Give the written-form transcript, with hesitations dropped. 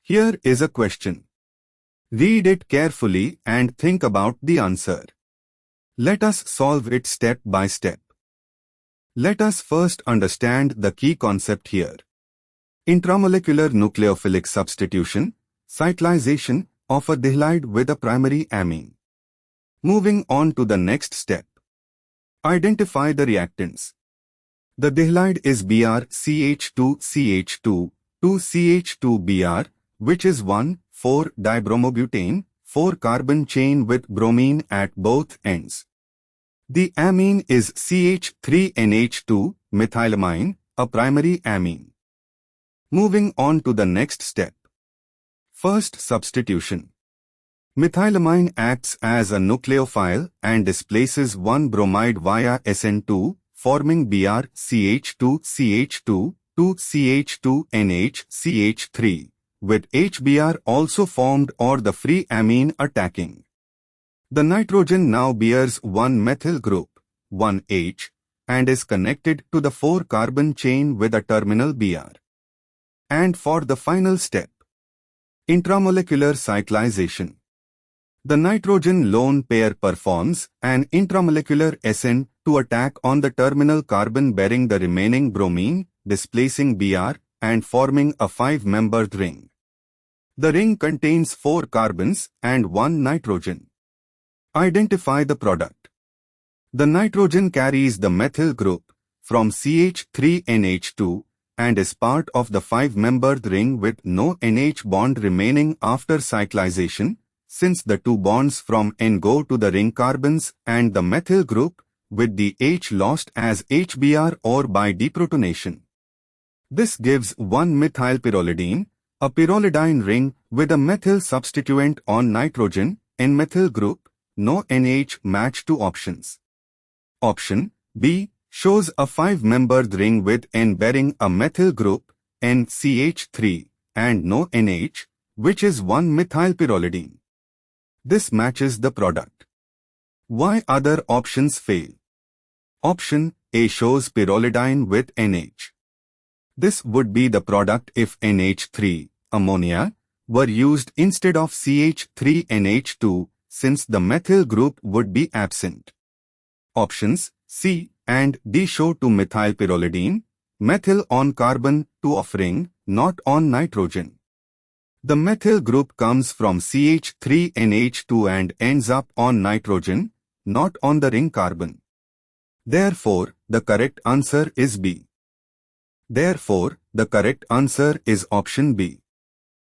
Here is a question. Read it carefully and think about the answer. Let us solve it step by step. Let us first understand the key concept here. Intramolecular nucleophilic substitution, cyclization of a halide with a primary amine. Moving on to the next step. Identify the reactants. The halide is Br-CH2CH2, 2CH2Br, which is 1,4-dibromobutane, 4-carbon chain with bromine at both ends. The amine is CH3NH2, methylamine, a primary amine. Moving on to the next step. First, substitution. Methylamine acts as a nucleophile and displaces one bromide via SN2, forming Br-CH2CH2, 2CH2NH-CH3, with HBr also formed or the free amine attacking. The nitrogen now bears one methyl group, 1H, and is connected to the 4-carbon chain with a terminal Br. And for the final step, intramolecular cyclization. The nitrogen lone pair performs an intramolecular SN to attack on the terminal carbon bearing the remaining bromine, displacing Br and forming a 5-membered ring. The ring contains 4 carbons and 1 nitrogen. Identify the product. The nitrogen carries the methyl group from CH3NH2 and is part of the 5-membered ring with no NH bond remaining after cyclization, since the 2 bonds from N go to the ring carbons and the methyl group with the H lost as HBr or by deprotonation. This gives 1-methylpyrrolidine, a pyrrolidine ring with a methyl substituent on nitrogen, N-methyl group, no NH match to options. Option B shows a 5-membered ring with N bearing a methyl group, NCH3, and no NH, which is 1-methylpyrrolidine. This matches the product. Why other options fail? Option A shows pyrrolidine with NH. This would be the product if NH3, ammonia, were used instead of CH3NH2, since the methyl group would be absent. Options C and D show 2-methylpyrrolidine, methyl on carbon, 2 of ring, not on nitrogen. The methyl group comes from CH3NH2 and ends up on nitrogen, not on the ring carbon. Therefore, the correct answer is B. Therefore, the correct answer is option B.